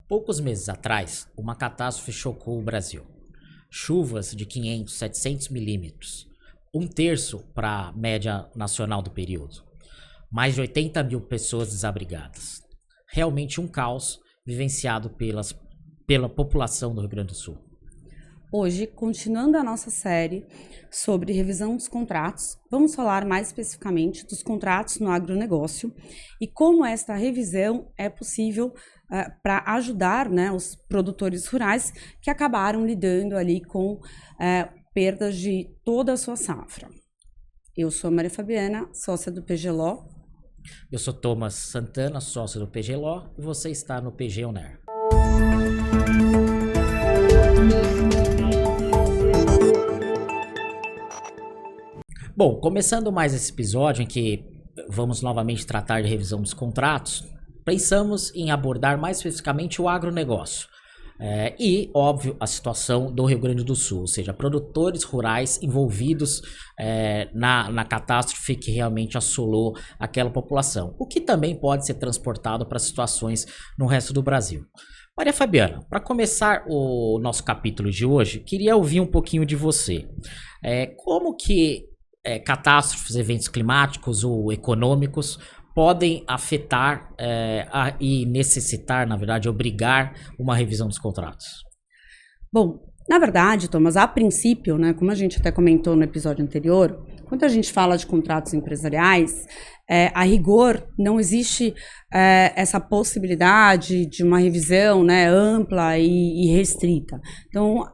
Poucos meses atrás, uma catástrofe chocou o Brasil. Chuvas de 500, 700 milímetros, um terço para a média nacional do período. Mais de 80 mil pessoas desabrigadas. Realmente um caos vivenciado pela população do Rio Grande do Sul. Hoje, continuando a nossa série sobre revisão dos contratos, vamos falar mais especificamente dos contratos no agronegócio e como esta revisão é possível para ajudar, né, os produtores rurais que acabaram lidando ali com perdas de toda a sua safra. Eu sou a Maria Fabiana, sócia do PG Law. Eu sou Thomas Santana, sócio do PG Law, e você está no PG Oner. Bom, começando mais esse episódio em que vamos novamente tratar de revisão dos contratos, pensamos em abordar mais especificamente o agronegócio. E, óbvio, a situação do Rio Grande do Sul, ou seja, produtores rurais envolvidos na catástrofe que realmente assolou aquela população, o que também pode ser transportado para situações no resto do Brasil. Maria Fabiana, para começar o nosso capítulo de hoje, queria ouvir um pouquinho de você. Como que catástrofes, eventos climáticos ou econômicos podem afetar e necessitar, na verdade, obrigar uma revisão dos contratos? Bom, na verdade, Thomas, a princípio, né, como a gente até comentou no episódio anterior, quando a gente fala de contratos empresariais, a rigor não existe essa possibilidade de uma revisão, né, ampla e restrita. Então,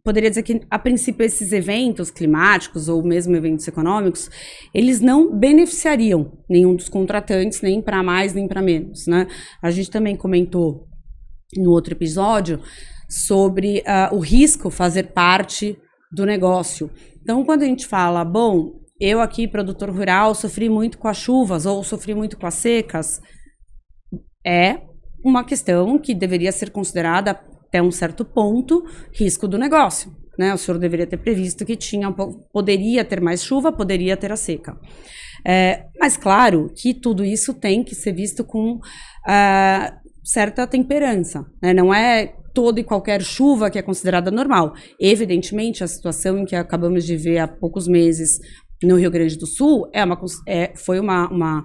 poderia dizer que, a princípio, esses eventos climáticos ou mesmo eventos econômicos, eles não beneficiariam nenhum dos contratantes, nem para mais, nem para menos, né? A gente também comentou no outro episódio sobre o risco fazer parte do negócio. Então, quando a gente fala, bom, eu aqui, produtor rural, sofri muito com as chuvas ou sofri muito com as secas, é uma questão que deveria ser considerada até um certo ponto, risco do negócio, né? O senhor deveria ter previsto que poderia ter mais chuva, poderia ter a seca. Mas claro que tudo isso tem que ser visto com certa temperança, né? Não é toda e qualquer chuva que é considerada normal. Evidentemente, a situação em que acabamos de ver há poucos meses no Rio Grande do Sul foi uma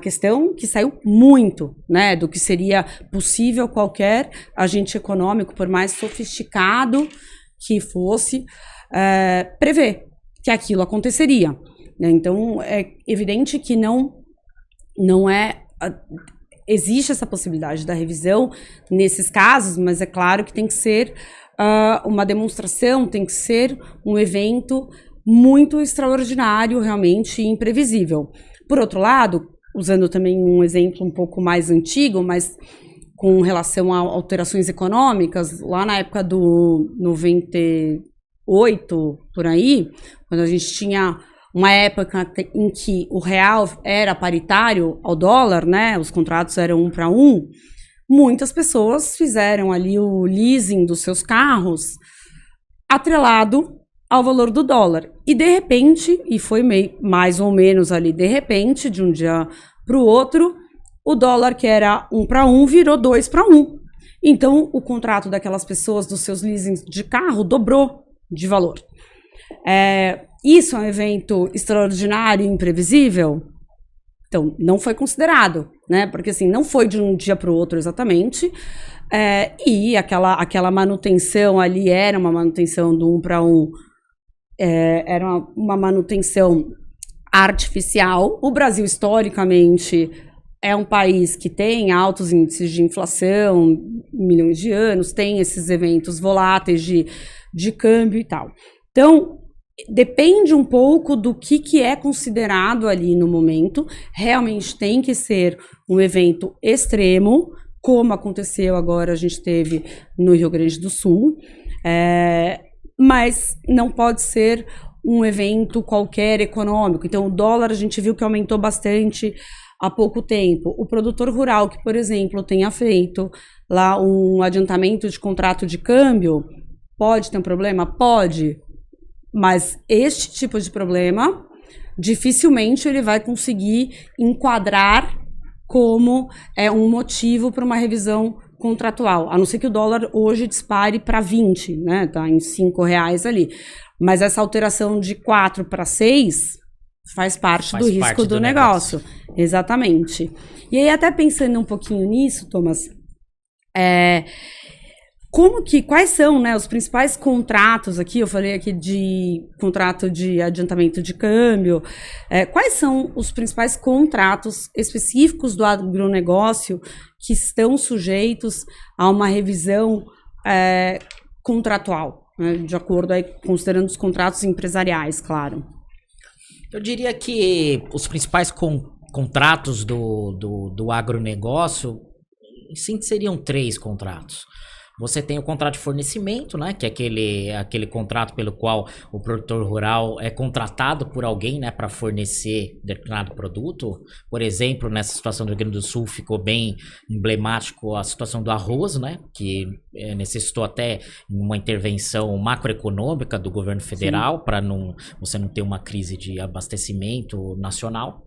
questão que saiu muito, né, do que seria possível qualquer agente econômico, por mais sofisticado que fosse, prever que aquilo aconteceria, né? Então, é evidente que existe essa possibilidade da revisão nesses casos, mas é claro que tem que ser uma demonstração, tem que ser um evento muito extraordinário, realmente imprevisível. Por outro lado, usando também um exemplo um pouco mais antigo, mas com relação a alterações econômicas, lá na época do 98, por aí, quando a gente tinha uma época em que o real era paritário ao dólar, né, os contratos eram 1 para 1, muitas pessoas fizeram ali o leasing dos seus carros atrelado ao valor do dólar. E de repente, e foi mais ou menos ali de repente, de um dia para o outro, o dólar que era 1 para 1 virou 2 para 1. Então, o contrato daquelas pessoas, dos seus leasings de carro, dobrou de valor. Isso é um evento extraordinário e imprevisível? Então, não foi considerado, né? Porque assim, não foi de um dia para o outro exatamente. E aquela manutenção ali era uma manutenção do 1 para 1. Era uma manutenção artificial. O Brasil, historicamente, é um país que tem altos índices de inflação, milhões de anos, tem esses eventos voláteis de câmbio e tal. Então, depende um pouco do que é considerado ali no momento. Realmente tem que ser um evento extremo, como aconteceu agora, a gente teve no Rio Grande do Sul, mas não pode ser um evento qualquer econômico. Então, o dólar a gente viu que aumentou bastante há pouco tempo. O produtor rural que, por exemplo, tenha feito lá um adiantamento de contrato de câmbio, pode ter um problema? Pode. Mas este tipo de problema, dificilmente ele vai conseguir enquadrar como um motivo para uma revisão contratual, a não ser que o dólar hoje dispare para 20, né? Tá em R$ 5 ali. Mas essa alteração de 4 para 6 faz parte do risco do negócio. Exatamente. E aí, até pensando um pouquinho nisso, Thomas, quais são, né, os principais contratos aqui? Eu falei aqui de contrato de adiantamento de câmbio. Quais são os principais contratos específicos do agronegócio que estão sujeitos a uma revisão contratual, né, de acordo aí, considerando os contratos empresariais, claro? Eu diria que os principais contratos do agronegócio, em síntese, seriam 3 contratos. Você tem o contrato de fornecimento, né, que é aquele contrato pelo qual o produtor rural é contratado por alguém, né, para fornecer determinado produto. Por exemplo, nessa situação do Rio Grande do Sul ficou bem emblemático a situação do arroz, né, que necessitou até uma intervenção macroeconômica do governo federal para você não ter uma crise de abastecimento nacional.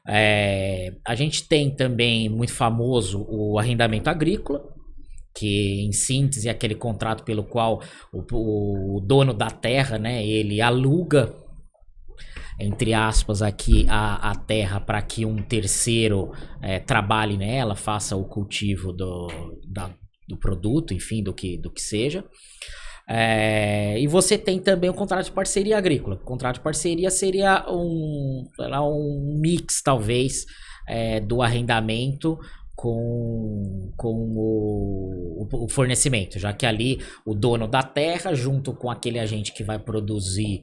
A gente tem também muito famoso o arrendamento agrícola, que em síntese é aquele contrato pelo qual o dono da terra, né, ele aluga, entre aspas, aqui a terra para que um terceiro trabalhe nela, faça o cultivo do produto, enfim, do que seja. E você tem também o contrato de parceria agrícola. O contrato de parceria seria um mix, talvez, do arrendamento com o fornecimento, já que ali o dono da terra, junto com aquele agente que vai produzir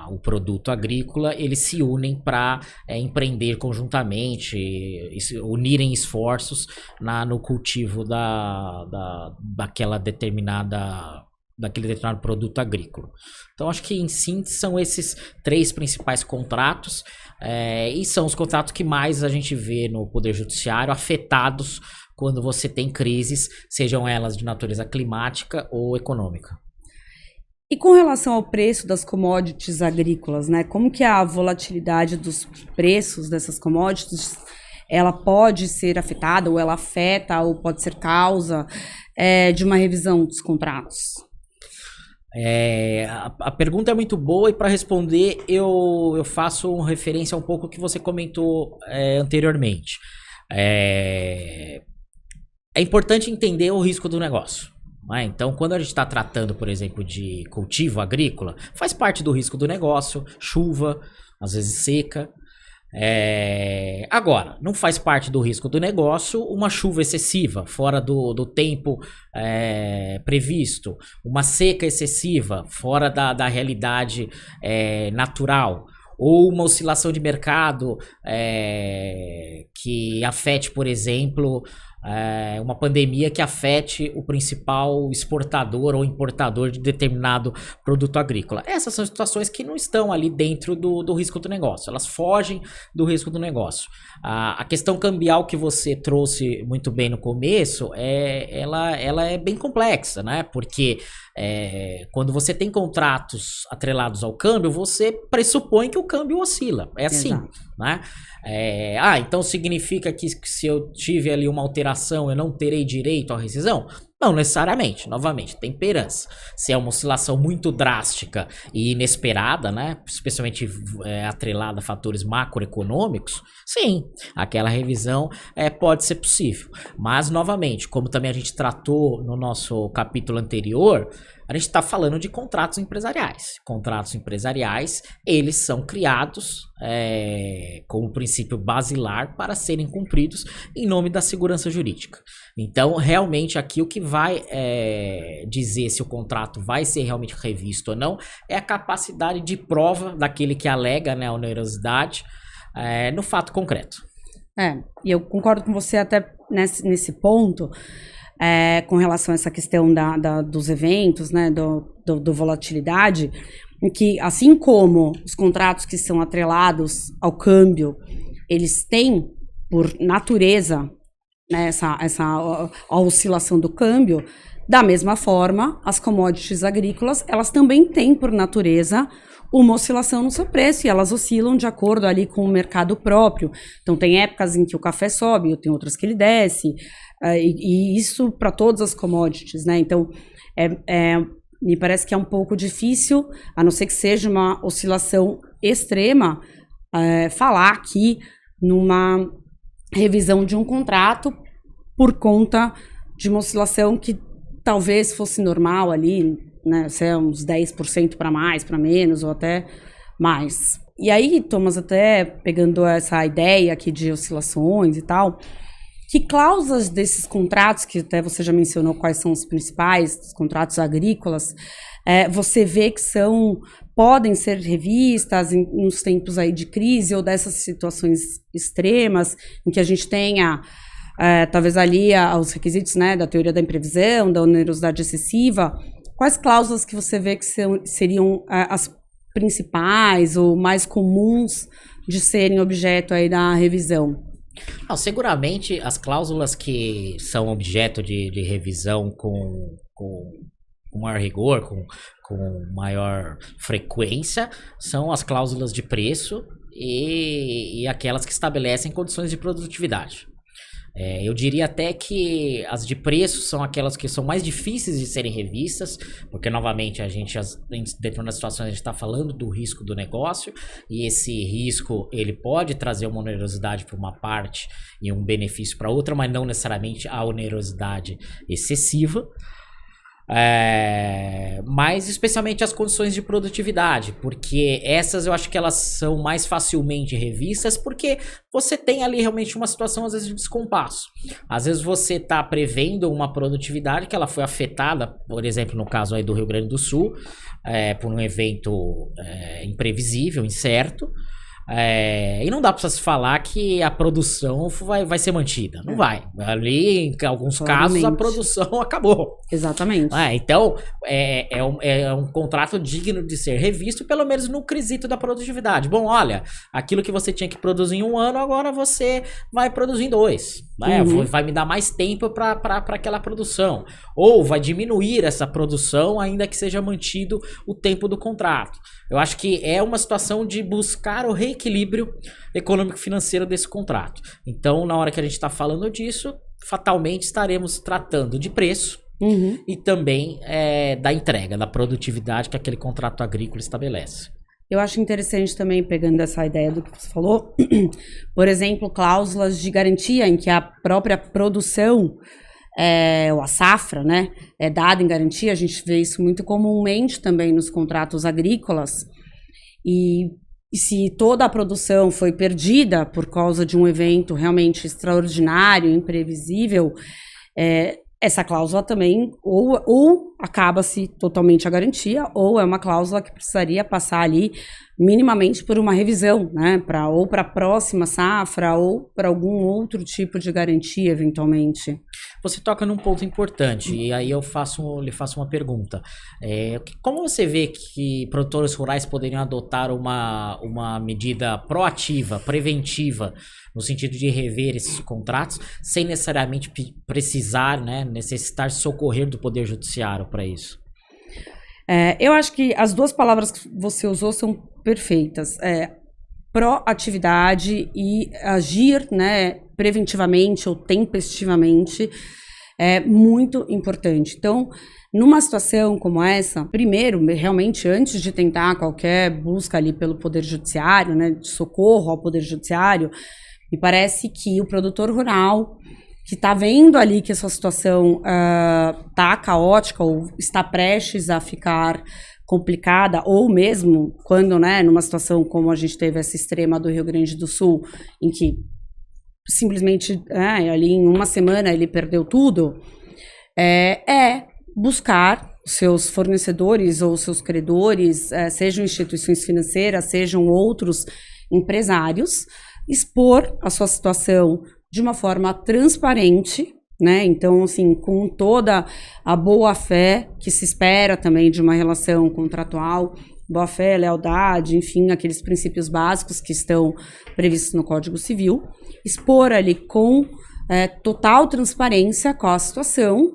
o produto agrícola, eles se unem para empreender conjuntamente, unirem esforços no cultivo daquele determinado produto agrícola. Então, acho que em síntese são esses 3 principais contratos, e são os contratos que mais a gente vê no Poder Judiciário afetados quando você tem crises, sejam elas de natureza climática ou econômica. E com relação ao preço das commodities agrícolas, né? Como que a volatilidade dos preços dessas commodities, ela pode ser afetada, ou ela afeta, ou pode ser causa de uma revisão dos contratos? A pergunta é muito boa, e para responder eu faço uma referência um pouco ao que você comentou anteriormente. É importante entender o risco do negócio. Então, quando a gente está tratando, por exemplo, de cultivo agrícola, faz parte do risco do negócio, chuva, às vezes seca. Agora, não faz parte do risco do negócio uma chuva excessiva, fora do tempo previsto, uma seca excessiva, fora da realidade natural, ou uma oscilação de mercado que afete, por exemplo, uma pandemia que afete o principal exportador ou importador de determinado produto agrícola. Essas são situações que não estão ali dentro do risco do negócio, elas fogem do risco do negócio. A questão cambial que você trouxe muito bem no começo, ela é bem complexa, né? Porque quando você tem contratos atrelados ao câmbio, você pressupõe que o câmbio oscila, é assim. Exato. Né? Então significa que se eu tive ali uma alteração, eu não terei direito à rescisão? Não necessariamente, novamente, temperança. Se é uma oscilação muito drástica e inesperada, né, especialmente atrelada a fatores macroeconômicos, sim, aquela revisão pode ser possível. Mas, novamente, como também a gente tratou no nosso capítulo anterior, a gente está falando de contratos empresariais. Contratos empresariais, eles são criados com o princípio basilar para serem cumpridos em nome da segurança jurídica. Então, realmente, aqui o que vai dizer se o contrato vai ser realmente revisto ou não é a capacidade de prova daquele que alega, né, a onerosidade no fato concreto. E eu concordo com você até nesse ponto. Com relação a essa questão dos eventos, né, do volatilidade, em que, assim como os contratos que são atrelados ao câmbio, eles têm, por natureza, né, essa oscilação do câmbio, da mesma forma, as commodities agrícolas, elas também têm, por natureza, uma oscilação no seu preço, e elas oscilam de acordo ali com o mercado próprio. Então, tem épocas em que o café sobe, tem outras que ele desce. E isso para todas as commodities, né? Então, me parece que é um pouco difícil, a não ser que seja uma oscilação extrema, falar aqui numa revisão de um contrato por conta de uma oscilação que talvez fosse normal ali, né? Se é uns 10% para mais, para menos, ou até mais. E aí, Thomas, até pegando essa ideia aqui de oscilações e tal, que cláusulas desses contratos, que até você já mencionou quais são os principais, os contratos agrícolas, você vê que podem ser revistas nos tempos aí de crise ou dessas situações extremas, em que a gente tenha, talvez ali, os requisitos, né, da teoria da imprevisão, da onerosidade excessiva. Quais cláusulas que você vê que seriam as principais ou mais comuns de serem objeto aí da revisão? Não, seguramente as cláusulas que são objeto de revisão com maior rigor, com maior frequência, são as cláusulas de preço e aquelas que estabelecem condições de produtividade. Eu diria até que as de preço são aquelas que são mais difíceis de serem revistas, porque novamente dentro das situações a gente está falando do risco do negócio, e esse risco ele pode trazer uma onerosidade para uma parte e um benefício para outra, mas não necessariamente a onerosidade excessiva. Mas especialmente as condições de produtividade, porque essas eu acho que elas são mais facilmente revistas, porque você tem ali realmente uma situação às vezes de descompasso. Às vezes você está prevendo uma produtividade que ela foi afetada, por exemplo, no caso aí do Rio Grande do Sul, por um evento imprevisível, incerto. E não dá para se falar que a produção vai ser mantida. Não vai. Ali, em alguns casos, a produção acabou. Exatamente. Então, é um contrato digno de ser revisto, pelo menos no quesito da produtividade. Bom, olha, aquilo que você tinha que produzir em 1 ano, agora você vai produzir em 2. Vai me dar mais tempo para aquela produção. Ou vai diminuir essa produção, ainda que seja mantido o tempo do contrato. Eu acho que é uma situação de buscar o reequilíbrio econômico-financeiro desse contrato. Então, na hora que a gente está falando disso, fatalmente estaremos tratando de preço e também da entrega, da produtividade que aquele contrato agrícola estabelece. Eu acho interessante também, pegando essa ideia do que você falou, por exemplo, cláusulas de garantia em que a própria produção ou a safra, né, é dada em garantia. A gente vê isso muito comumente também nos contratos agrícolas. E se toda a produção foi perdida por causa de um evento realmente extraordinário, imprevisível, essa cláusula também ou acaba-se totalmente a garantia, ou é uma cláusula que precisaria passar ali minimamente por uma revisão, né, ou para a próxima safra, ou para algum outro tipo de garantia, eventualmente. Você toca num ponto importante, e aí eu lhe faço uma pergunta. Como você vê que produtores rurais poderiam adotar uma medida proativa, preventiva, no sentido de rever esses contratos, sem necessariamente precisar, né, necessitar socorrer do Poder Judiciário para isso? Eu acho que as duas palavras que você usou são perfeitas. Proatividade e agir, né, preventivamente ou tempestivamente é muito importante. Então, numa situação como essa, primeiro, realmente, antes de tentar qualquer busca ali pelo Poder Judiciário, né, de socorro ao Poder Judiciário, me parece que o produtor rural que está vendo ali que essa situação está caótica ou está prestes a ficar complicada, ou mesmo quando, né, numa situação como a gente teve essa extrema do Rio Grande do Sul, em que simplesmente ali em uma semana ele perdeu tudo, buscar seus fornecedores ou seus credores, sejam instituições financeiras, sejam outros empresários, expor a sua situação de uma forma transparente, né? Então, assim, com toda a boa-fé que se espera também de uma relação contratual, boa-fé, lealdade, enfim, aqueles princípios básicos que estão previstos no Código Civil, expor ali com total transparência qual a situação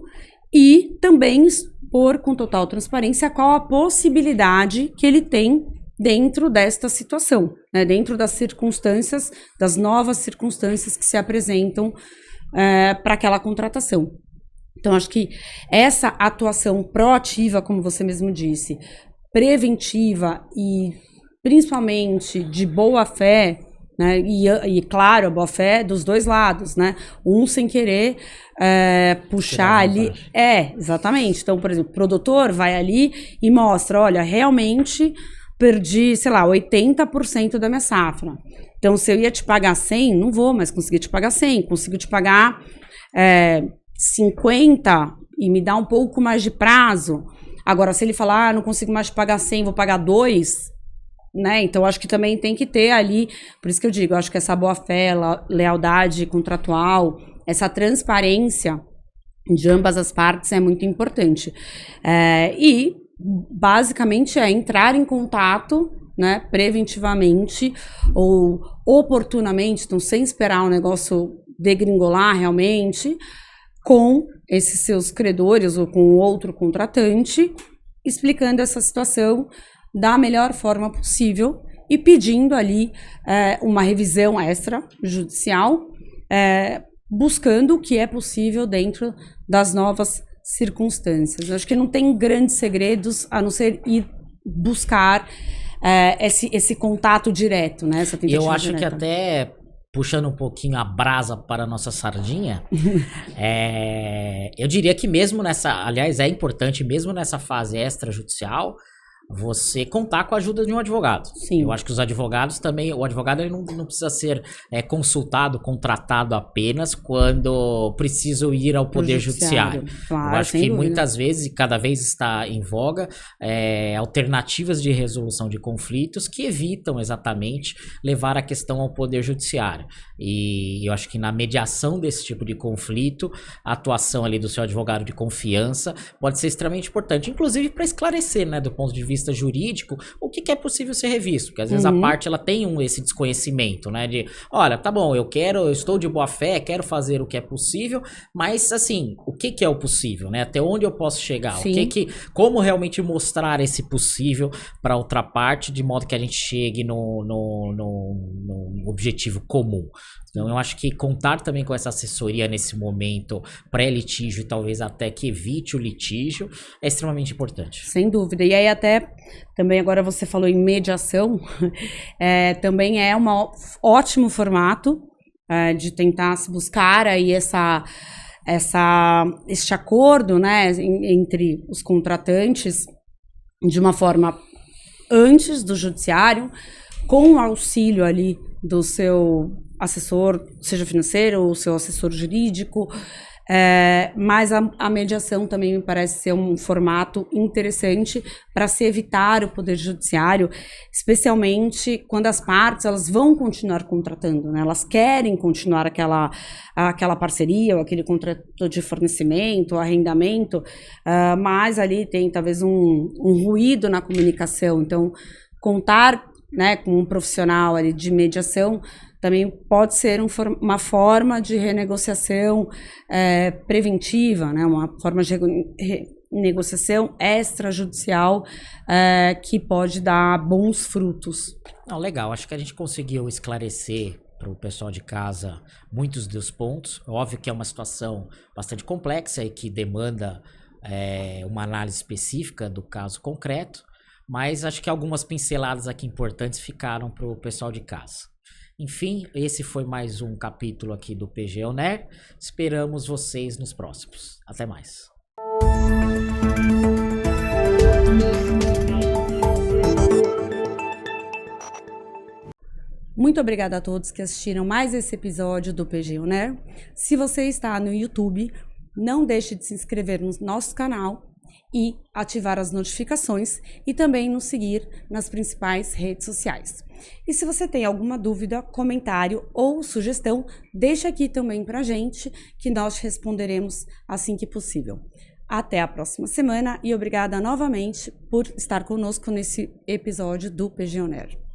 e também expor com total transparência qual a possibilidade que ele tem dentro desta situação, né, dentro das circunstâncias, das novas circunstâncias que se apresentam para aquela contratação. Então, acho que essa atuação proativa, como você mesmo disse, preventiva e principalmente de boa fé, né? E claro, a boa fé dos dois lados, né? Um sem querer puxar ali. Exatamente. Então, por exemplo, o produtor vai ali e mostra, olha, realmente perdi, sei lá, 80% da minha safra. Então, se eu ia te pagar 100, não vou mais conseguir te pagar 100, consigo te pagar 50 e me dar um pouco mais de prazo. Agora, se ele falar, não consigo mais te pagar 100, vou pagar 2, né? Então, acho que também tem que ter ali, por isso que eu digo, acho que essa boa-fé, lealdade contratual, essa transparência de ambas as partes é muito importante. E, basicamente, é entrar em contato, né, preventivamente ou oportunamente, então, sem esperar o negócio degringolar realmente, com esses seus credores ou com outro contratante, explicando essa situação da melhor forma possível e pedindo ali uma revisão extrajudicial, buscando o que é possível dentro das novas circunstâncias. Eu acho que não tem grandes segredos a não ser ir buscar esse contato direto, né? Essa tentativa eu acho direta. que até puxando um pouquinho a brasa para a nossa sardinha, eu diria que mesmo aliás, é importante mesmo nessa fase extrajudicial, você contar com a ajuda de um advogado. Sim. Eu acho que os advogados também, o advogado ele não precisa ser consultado, contratado apenas quando precisam ir ao Poder Judiciário. Claro, eu acho que dúvida. muitas vezes, e cada vez está em voga, alternativas de resolução de conflitos que evitam exatamente levar a questão ao Poder Judiciário. E eu acho que na mediação desse tipo de conflito, a atuação ali do seu advogado de confiança pode ser extremamente importante, inclusive para esclarecer, né, do ponto de vista jurídico, o que é possível ser revisto, porque às vezes a parte ela tem esse desconhecimento, né, de, olha, tá bom, eu estou de boa fé, quero fazer o que é possível, mas assim, o que é o possível, né, até onde eu posso chegar, como realmente mostrar esse possível para outra parte, de modo que a gente chegue no objetivo comum. Então, eu acho que contar também com essa assessoria nesse momento pré-litígio e talvez até que evite o litígio é extremamente importante. Sem dúvida. E aí até, também agora você falou em mediação, também é um ótimo formato de tentar se buscar aí este acordo, né, entre os contratantes de uma forma antes do judiciário, com o auxílio ali do seu assessor, seja financeiro ou seu assessor jurídico, mas a mediação também me parece ser um formato interessante para se evitar o Poder Judiciário, especialmente quando as partes elas vão continuar contratando, né? Elas querem continuar aquela parceria ou aquele contrato de fornecimento, arrendamento, mas ali tem talvez um ruído na comunicação. Então, contar, né, com um profissional ali de mediação também pode ser uma forma de renegociação preventiva, né, uma forma de renegociação extrajudicial que pode dar bons frutos. Não, legal, acho que a gente conseguiu esclarecer para o pessoal de casa muitos dos pontos. Óbvio que é uma situação bastante complexa e que demanda uma análise específica do caso concreto, mas acho que algumas pinceladas aqui importantes ficaram para o pessoal de casa. Enfim, esse foi mais um capítulo aqui do PG On-Air. Esperamos vocês nos próximos. Até mais. Muito obrigada a todos que assistiram mais esse episódio do PG On-Air. Se você está no YouTube, não deixe de se inscrever no nosso canal e ativar as notificações e também nos seguir nas principais redes sociais. E se você tem alguma dúvida, comentário ou sugestão, deixa aqui também pra gente que nós responderemos assim que possível. Até a próxima semana e obrigada novamente por estar conosco nesse episódio do PG On-Air.